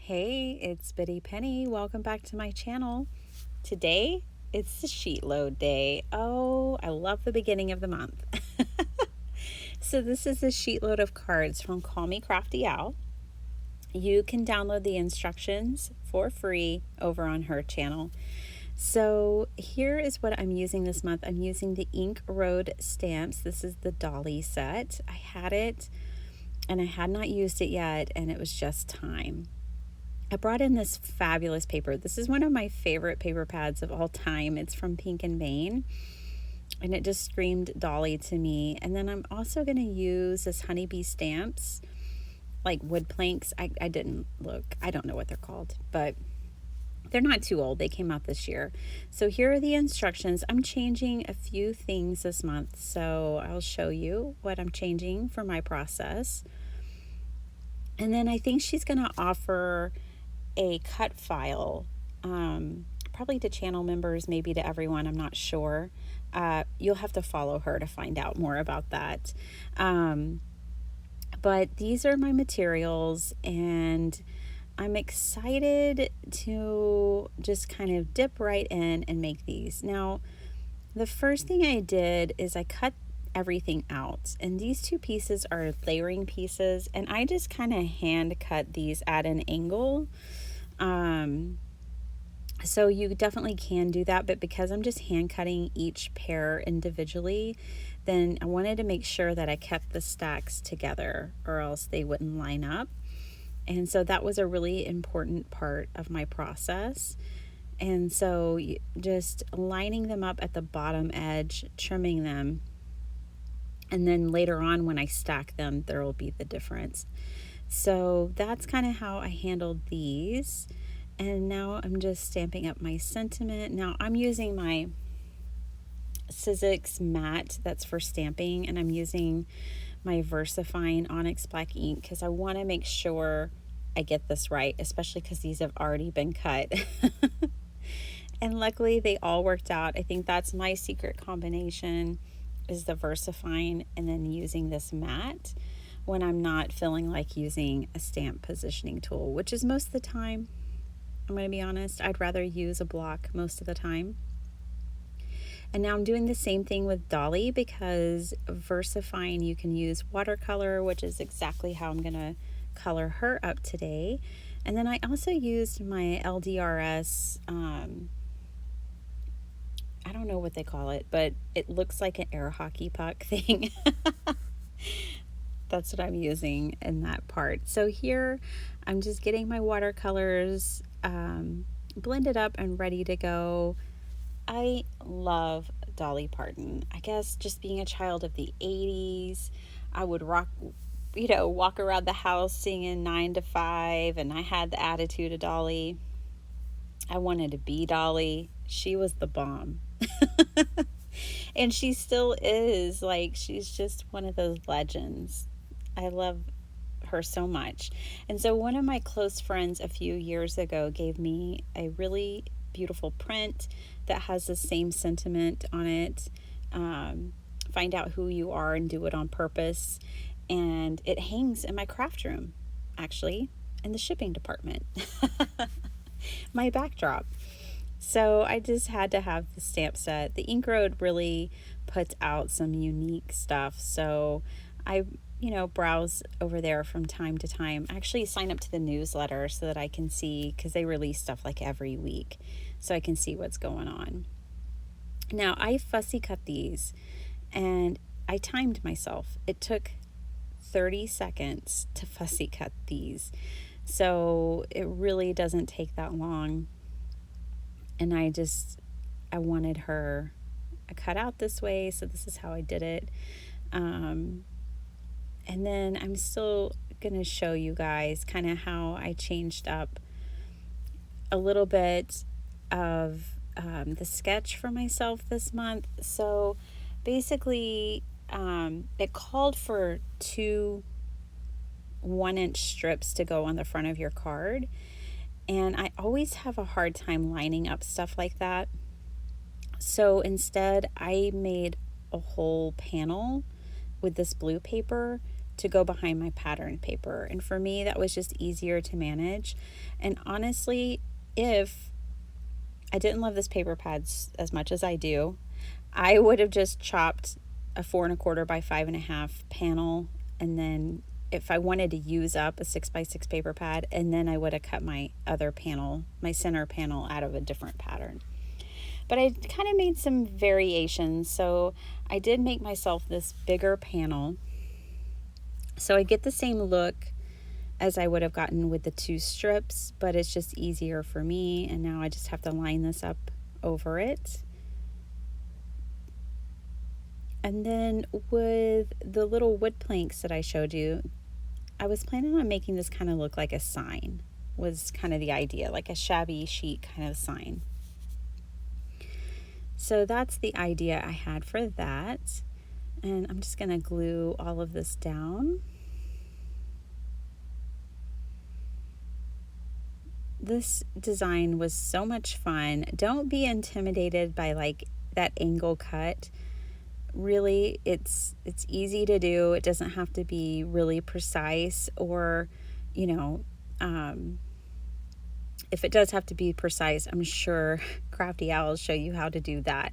Hey, it's Biddy Penny. Welcome back to my channel. Today, it's the Sheetload day. Oh, I love the beginning of the month. So this is a sheetload of cards from Call Me Crafty Owl. You can download the instructions for free over on her channel. So here is what I'm using this month. I'm using the Ink Road stamps. This is the Dolly set. I had it and I had not used it yet, and it was just time. I brought in this fabulous paper. This is one of my favorite paper pads of all time. It's from Pink and Vein, and it just screamed Dolly to me. And then I'm also going to use this honeybee stamps, like wood planks. I didn't look. I don't know what they're called, but they're not too old. They came out this year. So here are the instructions. I'm changing a few things this month, so I'll show you what I'm changing for my process. And then I think she's going to offer a cut file, probably to channel members, maybe to everyone, I'm not sure. You'll have to follow her to find out more about that. But these are my materials, and I'm excited to just kind of dip right in and make these. Now, the first thing I did is I cut everything out, and these two pieces are layering pieces, and I just kind of hand cut these at an angle. So you definitely can do that, but because I'm just hand cutting each pair individually, then I wanted to make sure that I kept the stacks together or else they wouldn't line up. And so that was a really important part of my process. And so just lining them up at the bottom edge, trimming them, and then later on when I stack them, there will be the difference. So that's kind of how I handled these. And now I'm just stamping up my sentiment. Now I'm using my Sizzix matte that's for stamping, and I'm using my VersaFine Onyx Black ink because I want to make sure I get this right, especially because these have already been cut. And luckily they all worked out. I think that's my secret combination, is the VersaFine and then using this matte when I'm not feeling like using a stamp positioning tool, which is most of the time. I'm going to be honest, I'd rather use a block most of the time. And now I'm doing the same thing with Dolly, because VersaFine you can use watercolor, which is exactly how I'm going to color her up today. And then I also used my LDRS, I don't know what they call it, but it looks like an air hockey puck thing. That's what I'm using in that part. So here I'm just getting my watercolors blended up and ready to go. I love Dolly Parton. I guess just being a child of the 80s, I would walk around the house singing 9 to 5, and I had the attitude of Dolly. I wanted to be Dolly. She was the bomb. And she still is. Like, she's just one of those legends. I love her so much. And so one of my close friends a few years ago gave me a really beautiful print that has the same sentiment on it. Find out who you are and do it on purpose. And it hangs in my craft room, actually, in the shipping department. My backdrop. So I just had to have the stamp set. The Ink Road really puts out some unique stuff. So I browse over there from time to time. I actually sign up to the newsletter so that I can see, because they release stuff like every week, so I can see what's going on. Now I fussy cut these, and I timed myself. It took 30 seconds to fussy cut these. So it really doesn't take that long. And I wanted her cut out this way, so this is how I did it. And then I'm still going to show you guys kind of how I changed up a little bit of the sketch for myself this month. So basically, it called for 2 1-inch strips to go on the front of your card. And I always have a hard time lining up stuff like that. So instead, I made a whole panel with this blue paper to go behind my pattern paper. And for me, that was just easier to manage. And honestly, if I didn't love this paper pads as much as I do, I would have just chopped a 4 1/4 by 5 1/2 panel, and then if I wanted to use up a 6 by 6 paper pad, and then I would have cut my other panel, my center panel, out of a different pattern. But I kind of made some variations. So I did make myself this bigger panel, so I get the same look as I would have gotten with the 2 strips, but it's just easier for me. And now I just have to line this up over it. And then with the little wood planks that I showed you, I was planning on making this kind of look like a sign, was kind of the idea, like a shabby chic kind of sign. So that's the idea I had for that. And I'm just going to glue all of this down. This design was so much fun. Don't be intimidated by like that angle cut. Really, it's easy to do. It doesn't have to be really precise, or if it does have to be precise, I'm sure Crafty Owl will show you how to do that.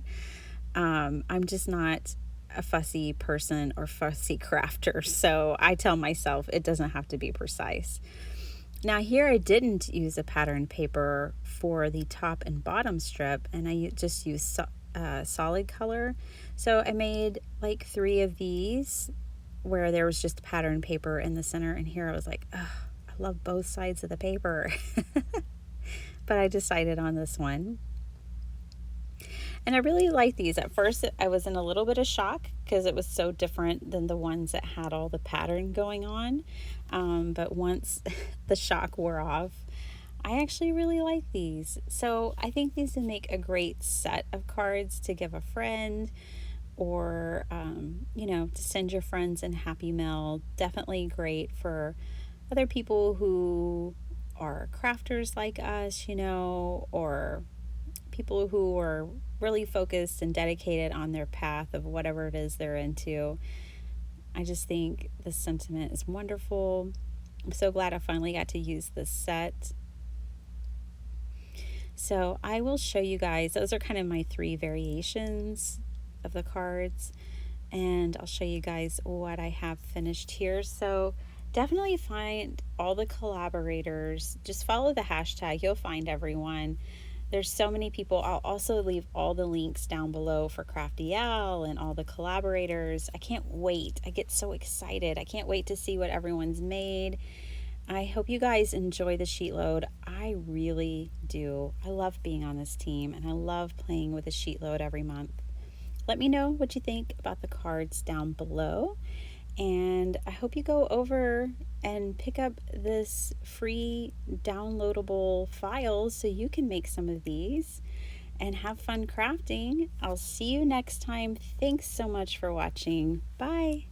I'm just not a fussy person or fussy crafter, so I tell myself it doesn't have to be precise. Now here I didn't use a pattern paper for the top and bottom strip, and I just used solid color. So I made like 3 of these where there was just pattern paper in the center, and here I was like, oh, I love both sides of the paper. But I decided on this one. And I really like these. At first I was in a little bit of shock because it was so different than the ones that had all the pattern going on. But once the shock wore off, I actually really like these. So I think these would make a great set of cards to give a friend, or to send your friends in Happy Mail. Definitely great for other people who are crafters like us, or people who are really focused and dedicated on their path of whatever it is they're into. I just think this sentiment is wonderful. I'm so glad I finally got to use this set. So I will show you guys, those are kind of my 3 variations of the cards, and I'll show you guys what I have finished here. So definitely find all the collaborators. Just follow the hashtag, you'll find everyone. There's so many people. I'll also leave all the links down below for Crafty Owl and all the collaborators. I can't wait. I get so excited. I can't wait to see what everyone's made. I hope you guys enjoy the Sheetload. I really do. I love being on this team, and I love playing with a Sheetload every month. Let me know what you think about the cards down below. And I hope you go over and pick up this free downloadable files so you can make some of these and have fun crafting. I'll see you next time. Thanks so much for watching. Bye.